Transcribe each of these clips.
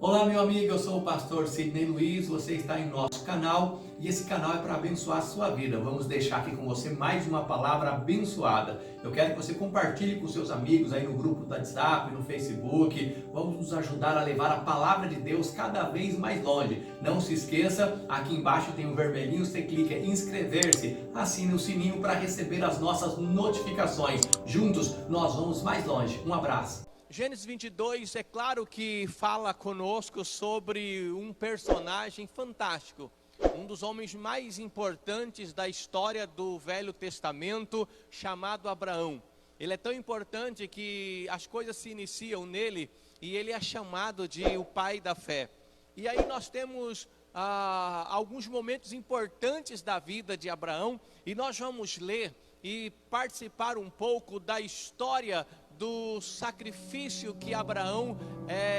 Olá, meu amigo, eu sou o pastor Sidney Luiz, você está em nosso canal e esse canal é para abençoar a sua vida. Vamos deixar aqui com você mais uma palavra abençoada. Eu quero que você compartilhe com seus amigos aí no grupo do WhatsApp, no Facebook. Vamos nos ajudar a levar a palavra de Deus cada vez mais longe. Não se esqueça, aqui embaixo tem um vermelhinho, você clica em inscrever-se, assine o sininho para receber as nossas notificações. Juntos nós vamos mais longe. Um abraço. Gênesis 22, é claro que fala conosco sobre um personagem fantástico, um dos homens mais importantes da história do Velho Testamento, chamado Abraão. Ele é tão importante que as coisas se iniciam nele e ele é chamado de o pai da fé. E aí nós temos alguns momentos importantes da vida de Abraão e nós vamos ler e participar um pouco da história do sacrifício que Abraão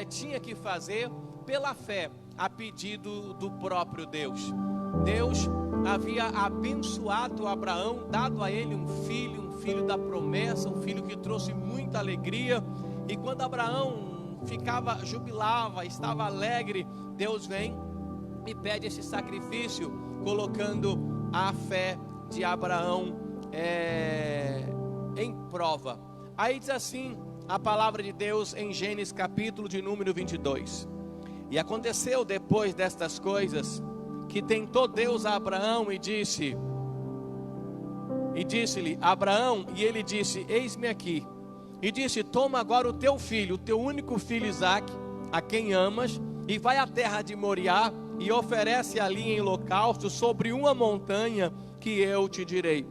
tinha que fazer pela fé, a pedido do próprio Deus. Deus havia abençoado Abraão, dado a ele um filho da promessa, um filho que trouxe muita alegria. E quando Abraão jubilava, estava alegre, Deus vem e pede esse sacrifício, colocando a fé de Abraão em prova. Aí diz assim a palavra de Deus em Gênesis capítulo de número 22. E aconteceu depois destas coisas, que tentou Deus a Abraão e disse-lhe, Abraão, e ele disse, eis-me aqui. E disse, toma agora o teu filho, o teu único filho Isaque, a quem amas, e vai à terra de Moriá, e oferece ali em holocausto sobre uma montanha que eu te direi.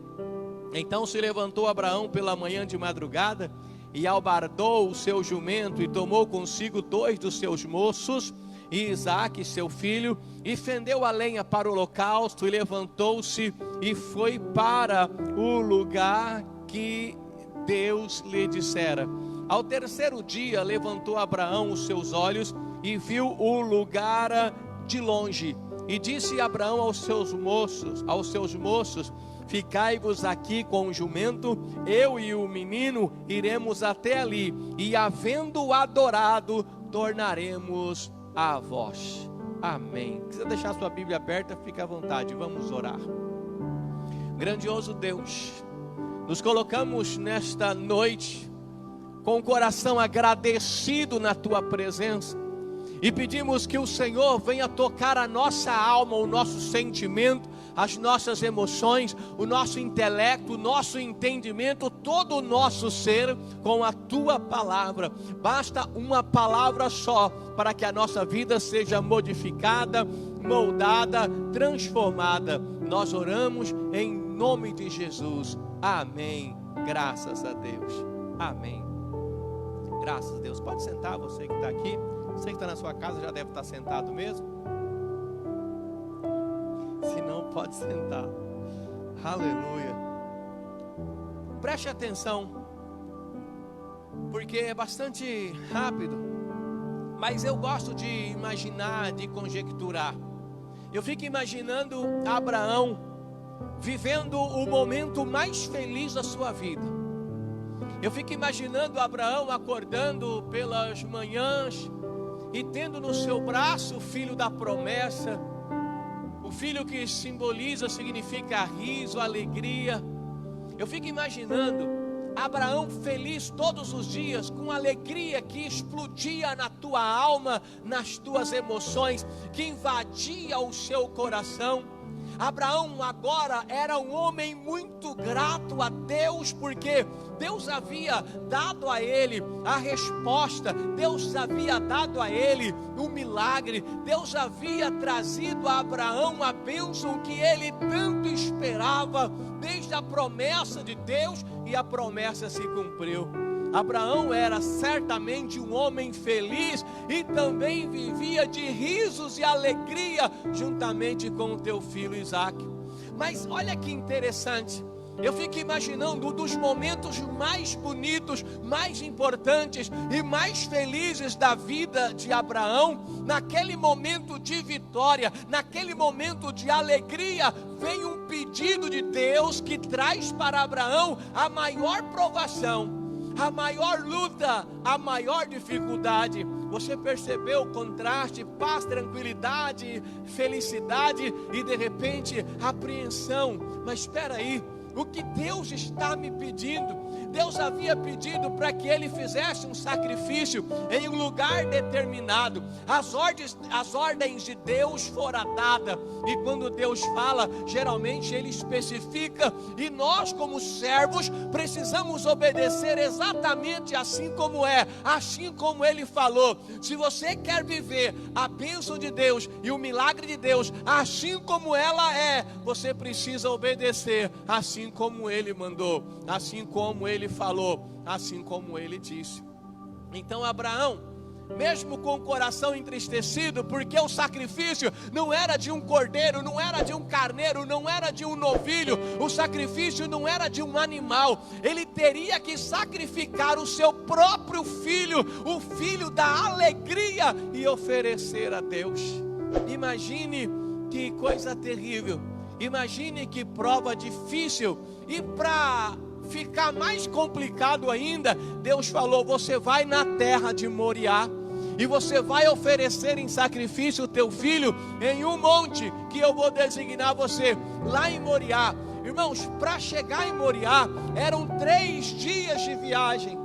Então se levantou Abraão pela manhã de madrugada, e albardou o seu jumento, e tomou consigo 2 dos seus moços, e Isaque seu filho, e fendeu a lenha para o holocausto, e levantou-se, e foi para o lugar que Deus lhe dissera. Ao terceiro dia levantou Abraão os seus olhos, e viu o lugar de longe, e disse Abraão aos seus moços, ficai-vos aqui com o jumento, eu e o menino iremos até ali, e havendo adorado, tornaremos a vós. Amém. Se você deixar sua Bíblia aberta, fique à vontade, vamos orar. Grandioso Deus, nos colocamos nesta noite com o coração agradecido na tua presença, e pedimos que o Senhor venha tocar a nossa alma, o nosso sentimento, as nossas emoções, o nosso intelecto, o nosso entendimento, todo o nosso ser com a tua palavra. Basta uma palavra só para que a nossa vida seja modificada, moldada, transformada. Nós oramos em nome de Jesus. Amém. Graças a Deus. Amém. Graças a Deus. Pode sentar, você que está aqui. Você que está na sua casa já deve estar sentado mesmo. Se não, pode sentar. Aleluia. Preste atenção, porque é bastante rápido, mas eu gosto de imaginar, de conjecturar. Eu fico imaginando Abraão vivendo o momento mais feliz da sua vida. Eu fico imaginando Abraão acordando pelas manhãs e tendo no seu braço o filho da promessa, o filho que significa riso, alegria. Eu fico imaginando Abraão feliz todos os dias, com alegria que explodia na tua alma, nas tuas emoções, que invadia o seu coração. Abraão agora era um homem muito grato a Deus, porque Deus havia dado a ele a resposta, Deus havia dado a ele um milagre, Deus havia trazido a Abraão a bênção que ele tanto esperava, desde a promessa de Deus, e a promessa se cumpriu. Abraão era certamente um homem feliz e também vivia de risos e alegria juntamente com o teu filho Isaque. Mas olha que interessante, eu fico imaginando um dos momentos mais bonitos, mais importantes e mais felizes da vida de Abraão. Naquele momento de vitória, naquele momento de alegria, vem um pedido de Deus que traz para Abraão a maior provação. a maior luta, a maior dificuldade. Você percebeu o contraste? Paz, tranquilidade, felicidade e de repente apreensão. Mas espera aí, o que Deus está me pedindo? Deus havia pedido para que ele fizesse um sacrifício em um lugar determinado. As ordens de Deus foram dadas. E quando Deus fala, geralmente ele especifica. E nós, como servos, precisamos obedecer exatamente assim como é, assim como ele falou. Se você quer viver a bênção de Deus e o milagre de Deus, assim como ela é, você precisa obedecer assim como ele mandou, assim como ele falou, assim como ele disse. Então Abraão, mesmo com o coração entristecido, porque o sacrifício não era de um cordeiro, não era de um carneiro, não era de um novilho, o sacrifício não era de um animal, ele teria que sacrificar o seu próprio filho, o filho da alegria, e oferecer a Deus. Imagine que coisa terrível, imagine que prova difícil. E para ficar mais complicado ainda, Deus falou: você vai na terra de Moriá e você vai oferecer em sacrifício o teu filho em um monte que eu vou designar você, lá em Moriá. Irmãos, para chegar em Moriá eram 3 dias de viagem.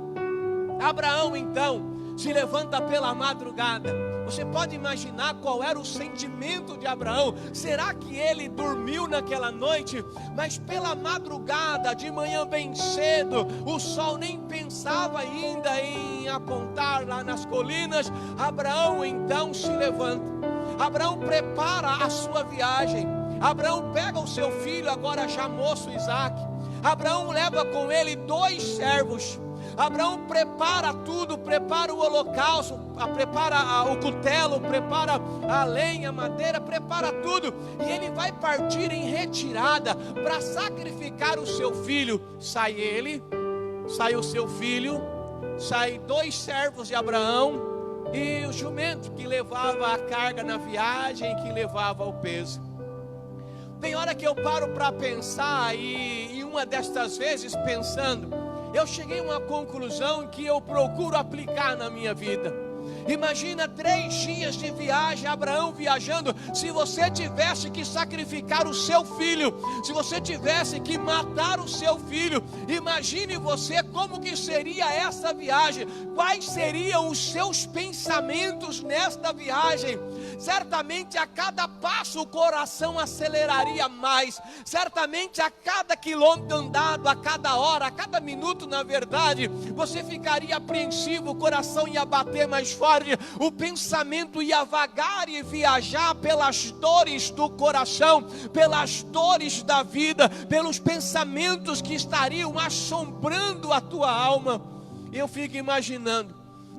Abraão então se levanta pela madrugada. Você pode imaginar qual era o sentimento de Abraão? Será que ele dormiu naquela noite? Mas pela madrugada, de manhã bem cedo, o sol nem pensava ainda em apontar lá nas colinas. Abraão então se levanta. Abraão prepara a sua viagem. Abraão pega o seu filho, agora já moço, Isaque. Abraão leva com ele 2 servos. Abraão prepara tudo, prepara o holocausto, prepara o cutelo, prepara a lenha, a madeira, prepara tudo. E ele vai partir em retirada para sacrificar o seu filho. Sai ele, sai o seu filho, sai 2 servos de Abraão e o jumento que levava a carga na viagem, que levava o peso. Tem hora que eu paro para pensar e uma destas vezes pensando, eu cheguei a uma conclusão que eu procuro aplicar na minha vida. Imagina 3 dias de viagem, Abraão viajando. Se você tivesse que sacrificar o seu filho, se você tivesse que matar o seu filho, imagine você como que seria essa viagem. Quais seriam os seus pensamentos nesta viagem? Certamente a cada passo o coração aceleraria mais. Certamente a cada quilômetro andado, a cada hora, a cada minuto, na verdade, você ficaria apreensivo, o coração ia bater mais forte, o pensamento ia vagar e viajar pelas dores do coração, pelas dores da vida, pelos pensamentos que estariam assombrando a tua alma. Eu fico imaginando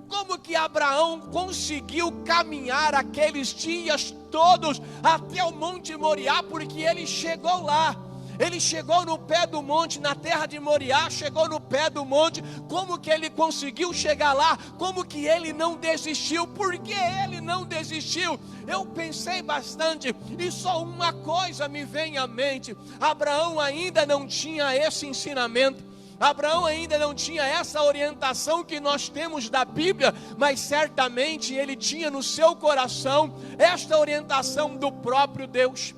como que Abraão conseguiu caminhar aqueles dias todos até o Monte Moriá, porque ele chegou lá. Ele chegou no pé do monte, na terra de Moriá, chegou no pé do monte. Como que ele conseguiu chegar lá? Como que ele não desistiu? Por que ele não desistiu? Eu pensei bastante e só uma coisa me vem à mente: Abraão ainda não tinha esse ensinamento. Abraão ainda não tinha essa orientação que nós temos da Bíblia, mas certamente ele tinha no seu coração esta orientação do próprio Deus.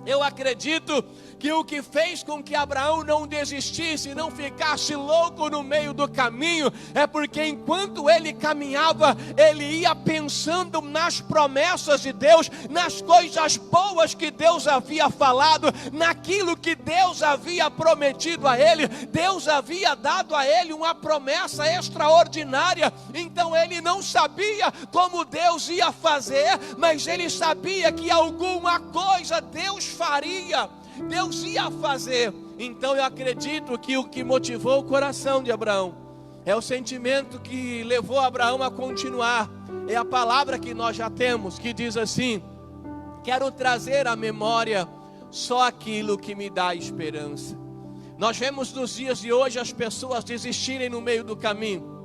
Eu acredito que o que fez com que Abraão não desistisse, não ficasse louco no meio do caminho, é porque enquanto ele caminhava, ele ia pensando nas promessas de Deus, nas coisas boas que Deus havia falado, naquilo que Deus havia prometido a ele. Deus havia dado a ele uma promessa extraordinária. Então ele não sabia como Deus ia fazer, mas ele sabia que alguma coisa Deus faria, Deus ia fazer. Então eu acredito que o que motivou o coração de Abraão é o sentimento que levou Abraão a continuar. É a palavra que nós já temos, que diz assim: quero trazer à memória só aquilo que me dá esperança. Nós vemos nos dias de hoje as pessoas desistirem no meio do caminho.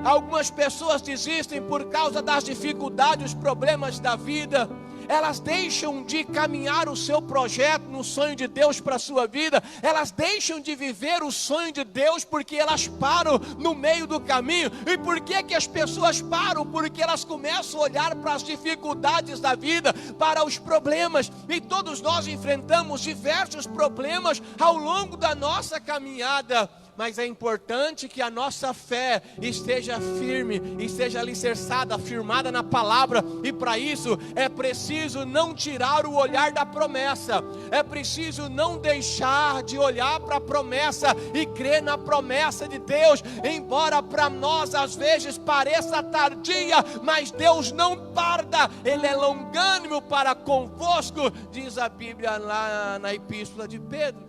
Algumas pessoas desistem por causa das dificuldades, os problemas da vida. elas deixam de caminhar o seu projeto no sonho de Deus para a sua vida, elas deixam de viver o sonho de Deus porque elas param no meio do caminho. E por que as pessoas param? Porque elas começam a olhar para as dificuldades da vida, para os problemas, e todos nós enfrentamos diversos problemas ao longo da nossa caminhada. Mas é importante que a nossa fé esteja firme, esteja alicerçada, firmada na palavra. E para isso é preciso não tirar o olhar da promessa. É preciso não deixar de olhar para a promessa e crer na promessa de Deus. Embora para nós às vezes pareça tardia, mas Deus não tarda. Ele é longânimo para convosco, diz a Bíblia lá na epístola de Pedro.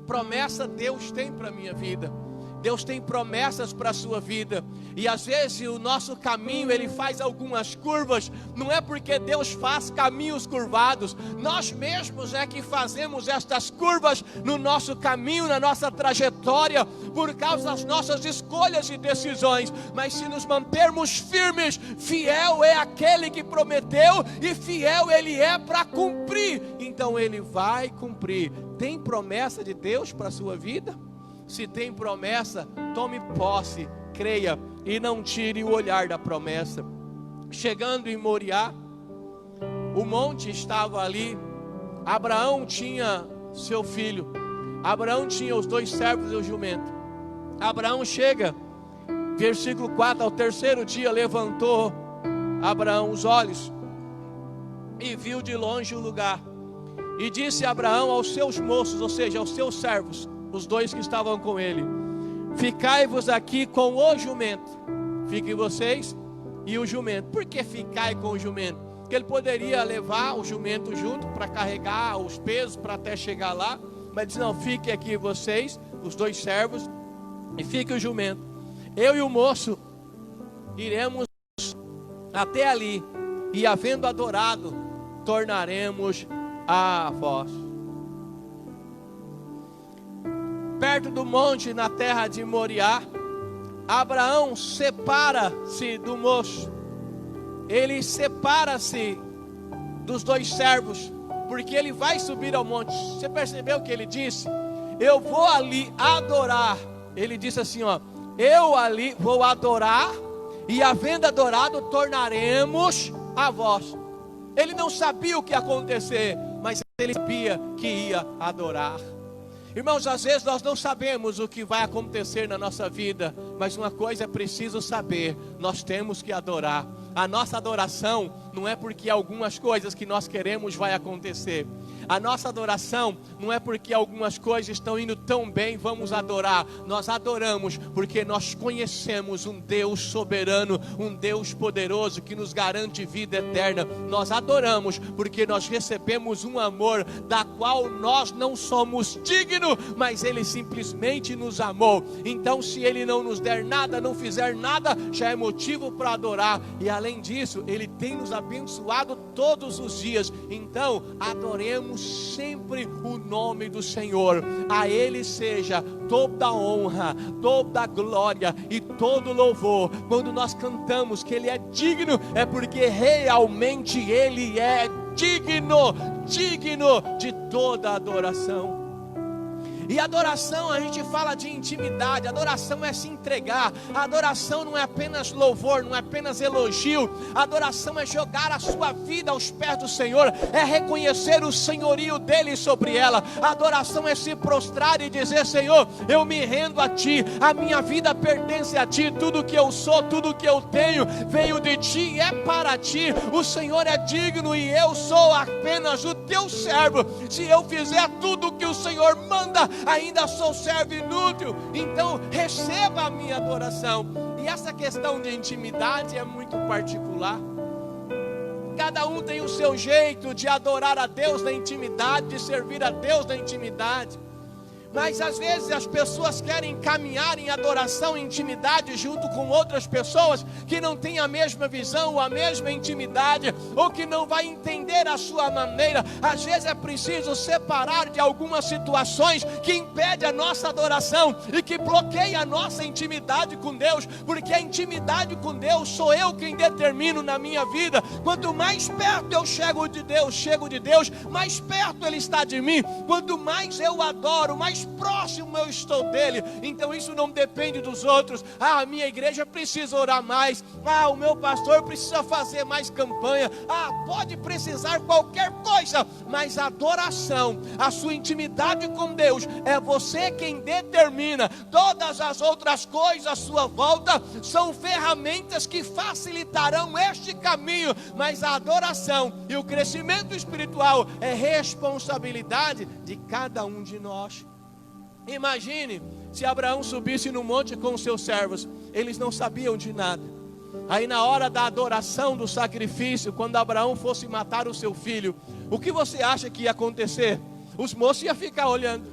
Promessa Deus tem para a minha vida. Deus tem promessas para a sua vida. E às vezes o nosso caminho, ele faz algumas curvas. Não é porque Deus faz caminhos curvados. Nós mesmos é que fazemos estas curvas no nosso caminho, na nossa trajetória, por causa das nossas escolhas e decisões. Mas se nos mantermos firmes, fiel é aquele que prometeu, e fiel ele é para cumprir. Então ele vai cumprir. Tem promessa de Deus para a sua vida? Se tem promessa, tome posse, creia e não tire o olhar da promessa. Chegando em Moriá, o monte estava ali. Abraão tinha seu filho, Abraão tinha os 2 servos e o jumento. Abraão chega, versículo 4, ao terceiro dia levantou Abraão os olhos e viu de longe o lugar. E disse Abraão aos seus moços, ou seja, aos seus servos, os 2 que estavam com ele: ficai-vos aqui com o jumento. Fiquem vocês e o jumento. Por que ficai com o jumento? Porque ele poderia levar o jumento junto para carregar os pesos para até chegar lá. Mas disse: não, fiquem aqui vocês, os 2 servos, e fique o jumento. Eu e o moço iremos até ali, e havendo adorado, tornaremos a vós. Perto do monte, na terra de Moriá, Abraão separa-se do moço. Ele separa-se dos 2 servos, porque ele vai subir ao monte. Você percebeu o que ele disse? Eu vou ali adorar. Ele disse assim, ó: eu ali vou adorar, e havendo adorado, tornaremos a vós. Ele não sabia o que ia acontecer, mas ele sabia que ia adorar. Irmãos, às vezes nós não sabemos o que vai acontecer na nossa vida, mas uma coisa é preciso saber: nós temos que adorar. A nossa adoração não é porque algumas coisas que nós queremos vai acontecer. A nossa adoração não é porque algumas coisas estão indo tão bem, vamos adorar. Nós adoramos porque nós conhecemos um Deus soberano, um Deus poderoso que nos garante vida eterna. Nós adoramos porque nós recebemos um amor da qual nós não somos dignos, mas Ele simplesmente nos amou. Então, se Ele não nos der nada, não fizer nada, já é motivo para adorar. E além disso, Ele tem nos abençoado todos os dias. Então, adoremos sempre o nome do Senhor. A Ele seja toda a honra, toda a glória e todo louvor. Quando nós cantamos que Ele é digno, é porque realmente Ele é digno de toda a adoração. E adoração, a gente fala de intimidade. Adoração é se entregar. A adoração não é apenas louvor, não é apenas elogio. A adoração é jogar a sua vida aos pés do Senhor, é reconhecer o senhorio dele sobre ela. A adoração é se prostrar e dizer: Senhor, eu me rendo a Ti, a minha vida pertence a Ti, tudo que eu sou, tudo que eu tenho veio de Ti e é para Ti. O Senhor é digno e eu sou apenas o Teu servo. Se eu fizer tudo o que o Senhor manda, ainda sou servo inútil. Então receba a minha adoração. E essa questão de intimidade é muito particular. Cada um tem o seu jeito de adorar a Deus na intimidade, de servir a Deus na intimidade. Mas às vezes as pessoas querem caminhar em adoração e intimidade junto com outras pessoas que não têm a mesma visão ou a mesma intimidade, ou que não vai entender a sua maneira. Às vezes é preciso separar de algumas situações que impedem a nossa adoração e que bloqueiam a nossa intimidade com Deus, porque a intimidade com Deus sou eu quem determino na minha vida. Quanto mais perto eu chego de Deus, mais perto Ele está de mim. Quanto mais eu adoro, mais próximo eu estou dele. Então isso não depende dos outros. A minha igreja precisa orar mais. O meu pastor precisa fazer mais campanha. Pode precisar qualquer coisa, mas a adoração, a sua intimidade com Deus, é você quem determina. Todas as outras coisas à sua volta são ferramentas que facilitarão este caminho, mas a adoração e o crescimento espiritual é responsabilidade de cada um de nós. Imagine se Abraão subisse no monte com os seus servos. Eles não sabiam de nada. Aí na hora da adoração, do sacrifício, quando Abraão fosse matar o seu filho, o que você acha que ia acontecer? Os moços iam ficar olhando.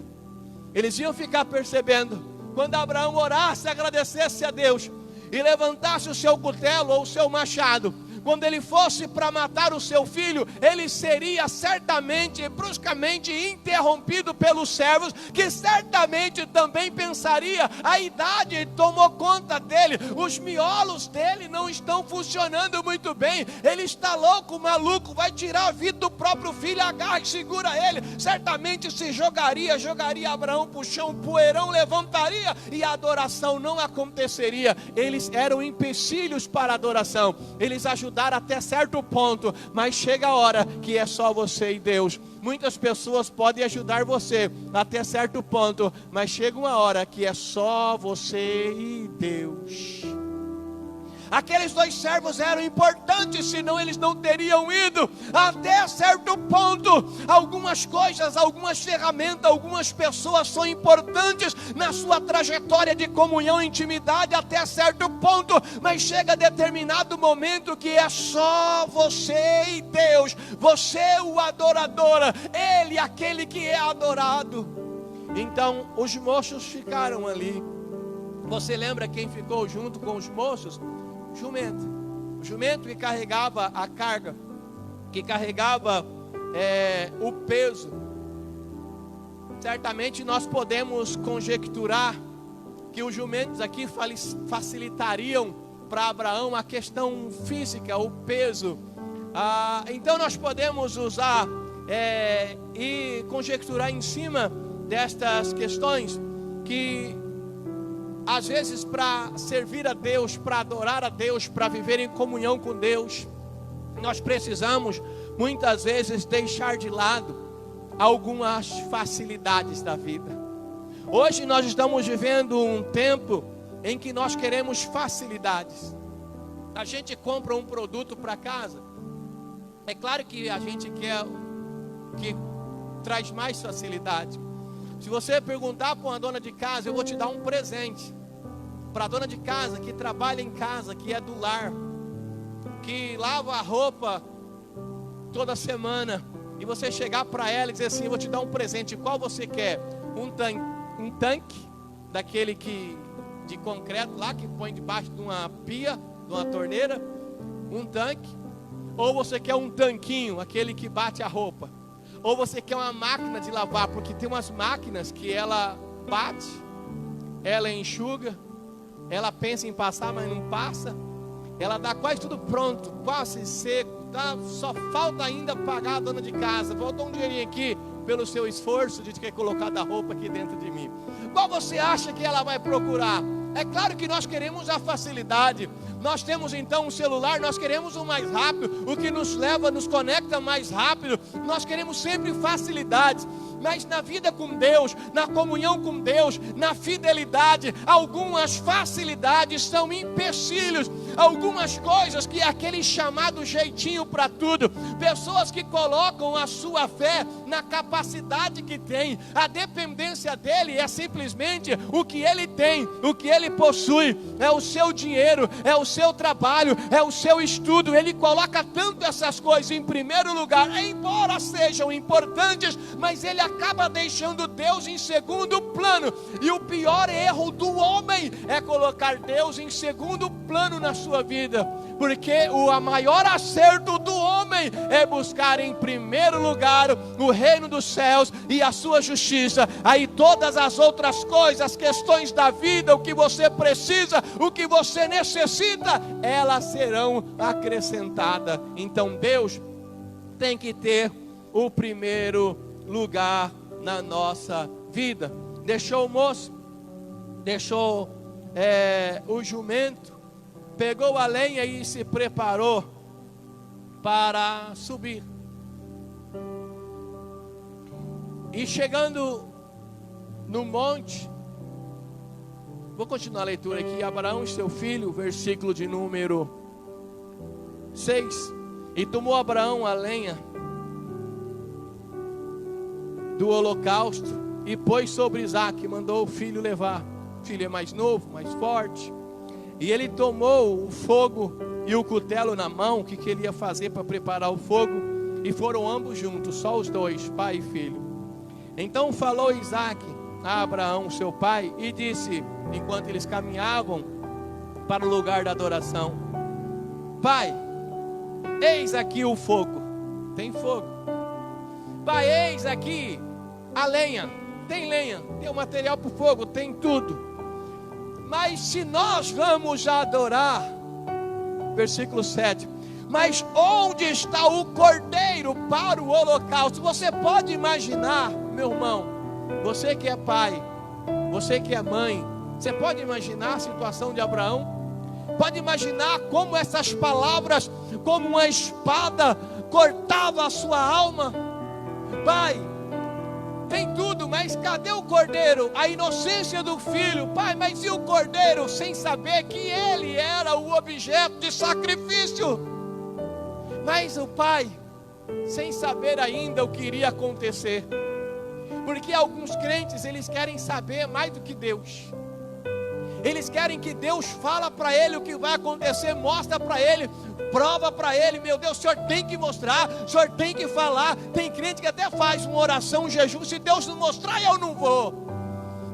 Eles iam ficar percebendo. Quando Abraão orasse, agradecesse a Deus e levantasse o seu cutelo ou o seu machado, quando ele fosse para matar o seu filho, ele seria certamente e bruscamente interrompido pelos servos, que certamente também pensaria: a idade tomou conta dele, os miolos dele não estão funcionando muito bem, ele está louco, maluco, vai tirar a vida do próprio filho, agarra e segura ele. Certamente se jogaria Abraão para o chão, o poeirão levantaria e a adoração não aconteceria. Eles eram empecilhos para a adoração, eles ajudaram até certo ponto, mas chega a hora que é só você e Deus. Muitas pessoas podem ajudar você até certo ponto, mas chega uma hora que é só você e Deus. Aqueles dois servos eram importantes, senão eles não teriam ido. Até certo ponto, algumas coisas, algumas ferramentas, algumas pessoas são importantes na sua trajetória de comunhão e intimidade até certo ponto, mas chega determinado momento que é só você e Deus. Você o adorador, Ele aquele que é adorado. Então os moços ficaram ali. Você lembra quem ficou junto com os moços? O jumento que carregava a carga, que carregava o peso. Certamente nós podemos conjecturar que os jumentos aqui facilitariam para Abraão a questão física, o peso. Então nós podemos usar e conjecturar em cima destas questões que às vezes para servir a Deus, para adorar a Deus, para viver em comunhão com Deus, nós precisamos muitas vezes deixar de lado algumas facilidades da vida. Hoje nós estamos vivendo um tempo em que nós queremos facilidades. A gente compra um produto para casa, é claro que a gente quer que traz mais facilidade. Se você perguntar para uma dona de casa, eu vou te dar um presente. Para a dona de casa que trabalha em casa, que é do lar, que lava a roupa toda semana, e você chegar para ela e dizer assim: eu vou te dar um presente, qual você quer? Um tanque daquele de concreto lá, que põe debaixo de uma pia, de uma torneira, um tanque, ou você quer um tanquinho, aquele que bate a roupa, ou você quer uma máquina de lavar, porque tem umas máquinas que ela bate, ela enxuga, ela pensa em passar, mas não passa, ela dá quase tudo pronto, quase seco, tá? Só falta ainda pagar a dona de casa, faltou um dinheirinho aqui, pelo seu esforço de ter colocado a roupa aqui dentro de mim. Qual você acha que ela vai procurar? É claro que nós queremos a facilidade. Nós temos então um celular, nós queremos o mais rápido, o que nos leva, nos conecta mais rápido. Nós queremos sempre facilidades. Mas na vida com Deus, na comunhão com Deus, na fidelidade, algumas facilidades são empecilhos. algumas coisas que é aquele chamado jeitinho para tudo, pessoas que colocam a sua fé na capacidade que tem, a dependência dele é simplesmente o que ele tem, o que ele possui, é o seu dinheiro, é o seu trabalho, é o seu estudo. Ele coloca tanto essas coisas em primeiro lugar, embora sejam importantes, mas ele acaba deixando Deus em segundo plano. E o pior erro do homem é colocar Deus em segundo plano na sua vida, porque o maior acerto do homem é buscar em primeiro lugar o reino dos céus e a sua justiça. Aí todas as outras coisas, as questões da vida, o que você precisa, o que você necessita, elas serão acrescentadas. Então Deus tem que ter o primeiro lugar na nossa vida. Deixou o moço, deixou o jumento, pegou a lenha e se preparou para subir. E chegando no monte, vou continuar a leitura aqui. Abraão e seu filho, versículo de número 6. E tomou Abraão a lenha do holocausto e pôs sobre Isaque, mandou o filho levar. O filho é mais novo, mais forte. E ele tomou o fogo e o cutelo na mão, o que ele ia fazer para preparar o fogo, e foram ambos juntos, só os dois, pai e filho. Então falou Isaque a Abraão, seu pai, e disse, enquanto eles caminhavam para o lugar da adoração: Pai, eis aqui o fogo. Tem fogo. Pai, eis aqui a lenha. Tem lenha, tem o material para o fogo, tem tudo. Mas se nós vamos adorar, versículo 7, mas onde está o cordeiro para o holocausto? Você pode imaginar, meu irmão, você que é pai, você que é mãe, você pode imaginar a situação de Abraão? Pode imaginar como essas palavras, como uma espada, cortava a sua alma? Pai, tem tudo, mas cadê o cordeiro? A inocência do filho. Pai, mas e o cordeiro? Sem saber que ele era o objeto de sacrifício. Mas o pai, sem saber ainda o que iria acontecer. Porque alguns crentes, eles querem saber mais do que Deus. Eles querem que Deus fala para ele o que vai acontecer, mostra para ele, prova para ele. Meu Deus, o Senhor tem que mostrar, o Senhor tem que falar. Tem crente que até faz uma oração, um jejum: se Deus não mostrar, eu não vou.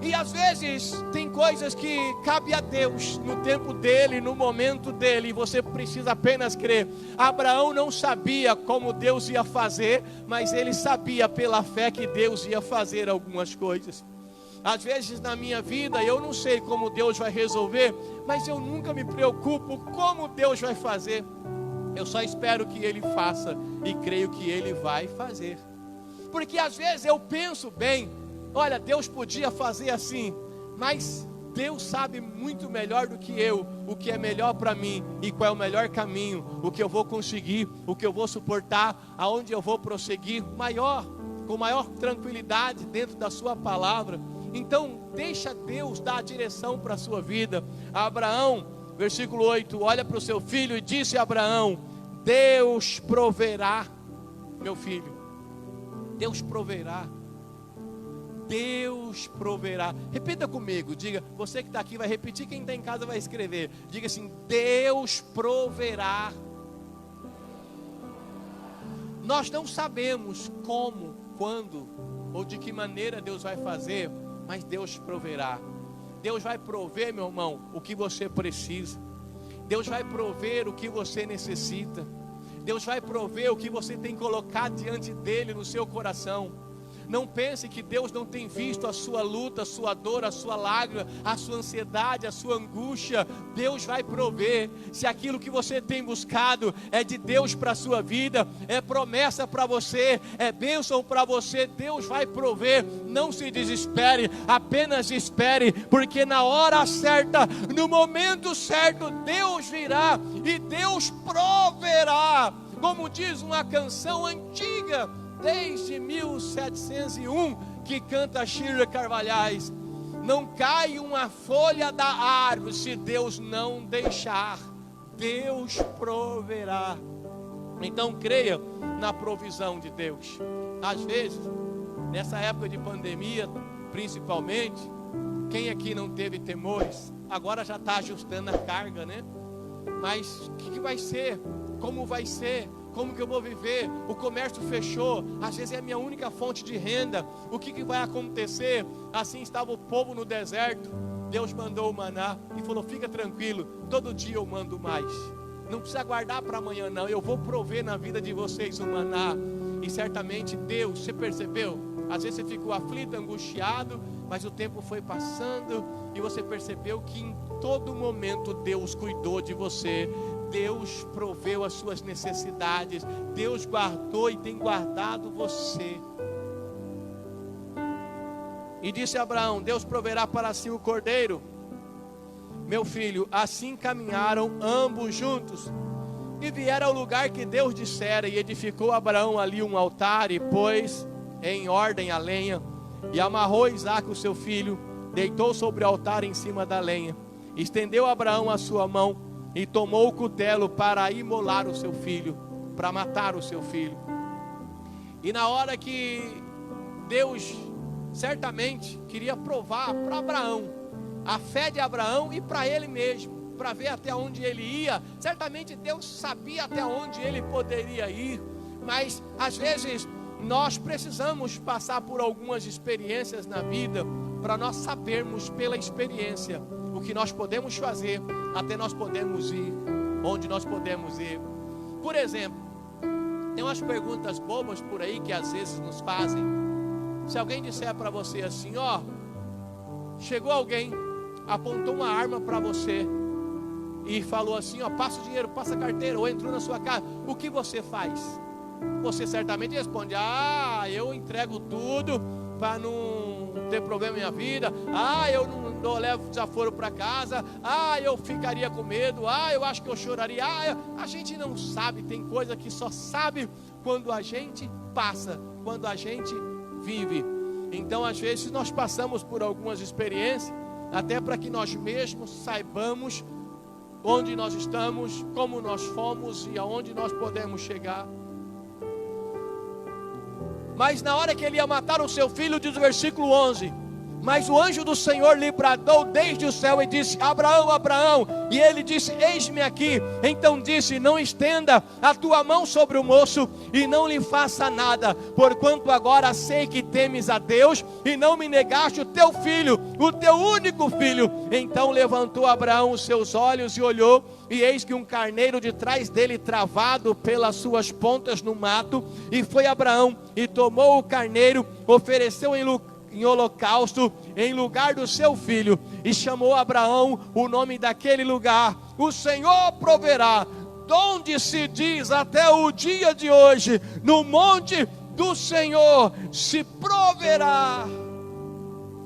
E às vezes tem coisas que cabe a Deus, no tempo dele, no momento dele, e você precisa apenas crer. Abraão não sabia como Deus ia fazer, mas ele sabia pela fé que Deus ia fazer algumas coisas. Às vezes na minha vida eu não sei como Deus vai resolver, mas eu nunca me preocupo como Deus vai fazer. Eu só espero que Ele faça e creio que Ele vai fazer. Porque às vezes eu penso bem, olha, Deus podia fazer assim, mas Deus sabe muito melhor do que eu o que é melhor para mim e qual é o melhor caminho, o que eu vou conseguir, o que eu vou suportar, aonde eu vou prosseguir com maior tranquilidade dentro da sua palavra. Então deixa Deus dar a direção para a sua vida. Abraão, versículo 8, olha para o seu filho e disse a Abraão: Deus proverá, meu filho, Deus proverá. Deus proverá. Repita comigo, diga, você que está aqui vai repetir, quem está em casa vai escrever. Diga assim: Deus proverá. Nós não sabemos como, quando ou de que maneira Deus vai fazer, mas Deus proverá. Deus vai prover, meu irmão, o que você precisa. Deus vai prover o que você necessita. Deus vai prover o que você tem colocado diante dele no seu coração. Não pense que Deus não tem visto a sua luta, a sua dor, a sua lágrima, a sua ansiedade, a sua angústia. Deus vai prover. Se aquilo que você tem buscado é de Deus para a sua vida, é promessa para você, é bênção para você, Deus vai prover. Não se desespere, apenas espere, porque na hora certa, no momento certo, Deus virá e Deus proverá. Como diz uma canção antiga, desde 1701, que canta Shirley Carvalhais: não cai uma folha da árvore se Deus não deixar. Deus proverá. Então creia na provisão de Deus. Às vezes, nessa época de pandemia, principalmente, quem aqui não teve temores, agora já está ajustando a carga, né? Mas o que vai ser? Como vai ser? Como que eu vou viver? O comércio fechou, às vezes é a minha única fonte de renda. O que vai acontecer? Assim estava o povo no deserto. Deus mandou o maná e falou: fica tranquilo, todo dia eu mando mais. Não precisa guardar para amanhã não, eu vou prover na vida de vocês o maná. E certamente Deus, você percebeu? Às vezes você ficou aflito, angustiado, mas o tempo foi passando e você percebeu que em todo momento Deus cuidou de você. Deus proveu as suas necessidades. Deus guardou e tem guardado você. E disse a Abraão: Deus proverá para si o cordeiro. Meu filho, assim caminharam ambos juntos e vieram ao lugar que Deus dissera, e edificou Abraão ali um altar e pôs em ordem a lenha, e amarrou Isaque o seu filho, deitou sobre o altar em cima da lenha. Estendeu Abraão a sua mão e tomou o cutelo para imolar o seu filho, para matar o seu filho. E na hora que Deus certamente queria provar para Abraão a fé de Abraão e para ele mesmo, para ver até onde ele ia. Certamente Deus sabia até onde ele poderia ir, mas às vezes nós precisamos passar por algumas experiências na vida para nós sabermos pela experiência o que nós podemos fazer, até nós podemos ir onde nós podemos ir. Por exemplo, tem umas perguntas bobas por aí que às vezes nos fazem. Se alguém disser para você assim: ó, chegou alguém, apontou uma arma para você e falou assim: ó, passa o dinheiro, passa a carteira, ou entrou na sua casa, o que você faz? Você certamente responde: ah, eu entrego tudo para não ter problema na minha vida. Ah, eu não levo desaforo para casa. Ah, eu ficaria com medo. Ah, eu acho que eu choraria. Ah, a gente não sabe, tem coisa que só sabe quando a gente passa, quando a gente vive. Então às vezes nós passamos por algumas experiências até para que nós mesmos saibamos onde nós estamos, como nós fomos e aonde nós podemos chegar. Mas na hora que ele ia matar o seu filho, diz o versículo 11: mas o anjo do Senhor lhe bradou desde o céu e disse: Abraão, Abraão. E ele disse: eis-me aqui. Então disse: não estenda a tua mão sobre o moço e não lhe faça nada, porquanto agora sei que temes a Deus e não me negaste o teu filho, o teu único filho. Então levantou Abraão os seus olhos e olhou, e eis que um carneiro de trás dele travado pelas suas pontas no mato. E foi Abraão e tomou o carneiro, ofereceu em holocausto em lugar do seu filho, e chamou Abraão o nome daquele lugar: o Senhor proverá. Donde se diz até o dia de hoje: no monte do Senhor se proverá.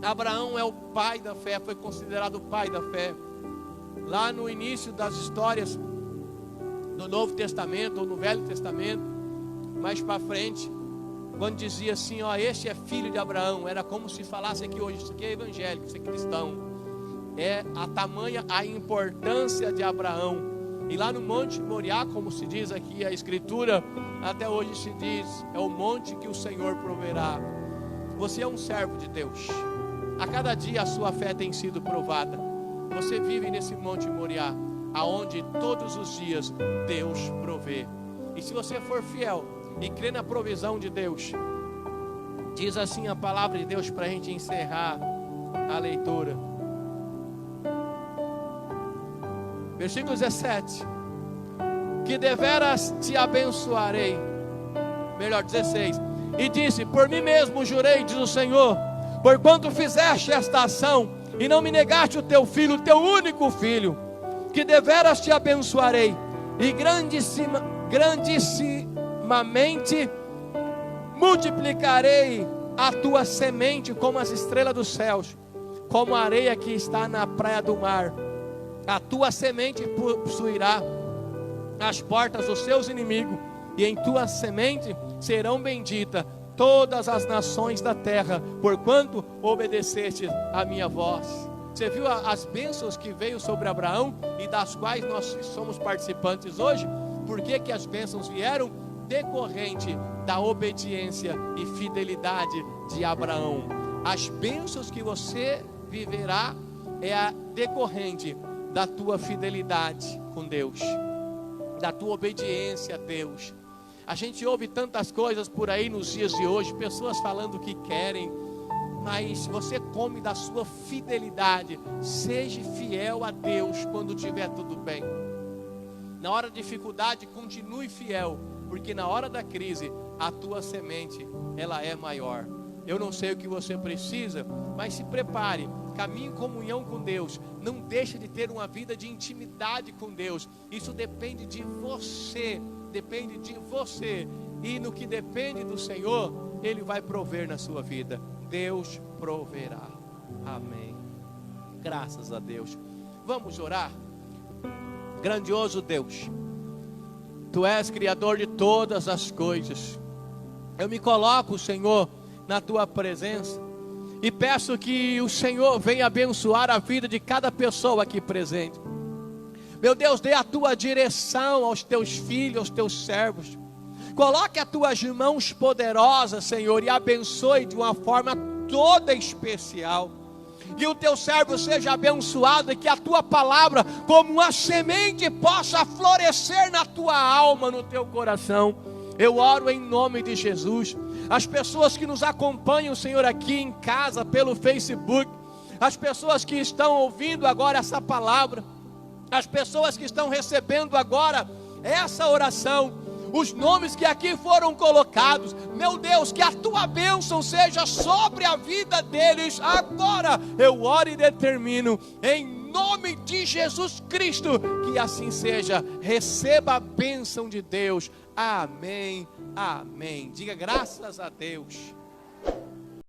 Abraão é o pai da fé, foi considerado o pai da fé. Lá no início das histórias do Novo Testamento ou no Velho Testamento, mais para frente, quando dizia assim: ó, este é filho de Abraão, era como se falasse aqui hoje: isso aqui é evangélico, isso é cristão. É a tamanha a importância de Abraão. E lá no Monte Moriá, como se diz aqui a escritura, até hoje se diz: é o monte que o Senhor proverá. Você é um servo de Deus. A cada dia a sua fé tem sido provada. Você vive nesse Monte Moriá, aonde todos os dias Deus provê. E se você for fiel e crê na provisão de Deus, diz assim a palavra de Deus para a gente encerrar a leitura. Versículo 17: que deveras te abençoarei. Melhor, 16: e disse: por mim mesmo jurei, diz o Senhor, porquanto fizeste esta ação e não me negaste o teu filho, o teu único filho, que deveras te abençoarei, e grandissimamente multiplicarei a tua semente como as estrelas dos céus, como a areia que está na praia do mar. A tua semente possuirá as portas dos seus inimigos, e em tua semente serão benditas todas as nações da terra, porquanto obedeceste a minha voz. Você viu as bênçãos que veio sobre Abraão e das quais nós somos participantes hoje? Por que que as bênçãos vieram? Decorrente da obediência e fidelidade de Abraão. As bênçãos que você viverá é a decorrente da tua fidelidade com Deus, da tua obediência a Deus. A gente ouve tantas coisas por aí nos dias de hoje, pessoas falando o que querem, mas você come da sua fidelidade. Seja fiel a Deus quando tiver tudo bem. Na hora da dificuldade, continue fiel, porque na hora da crise, a tua semente, ela é maior. Eu não sei o que você precisa, mas se prepare, caminhe em comunhão com Deus. Não deixe de ter uma vida de intimidade com Deus. Isso depende de você, depende de você. E no que depende do Senhor, Ele vai prover na sua vida. Deus proverá. Amém. Graças a Deus. Vamos orar? Grandioso Deus, Tu és Criador de todas as coisas. Eu me coloco, Senhor, na Tua presença e peço que o Senhor venha abençoar a vida de cada pessoa aqui presente. Meu Deus, dê a Tua direção aos Teus filhos, aos Teus servos. Coloque as Tuas mãos poderosas, Senhor, e abençoe de uma forma toda especial. Que o Teu servo seja abençoado e que a Tua palavra, como uma semente, possa florescer na Tua alma, no Teu coração. Eu oro em nome de Jesus. As pessoas que nos acompanham, Senhor, aqui em casa, pelo Facebook, as pessoas que estão ouvindo agora essa palavra, as pessoas que estão recebendo agora essa oração, os nomes que aqui foram colocados, meu Deus, que a Tua bênção seja sobre a vida deles. Agora eu oro e determino, em nome de Jesus Cristo, que assim seja. Receba a bênção de Deus. Amém, amém. Diga graças a Deus.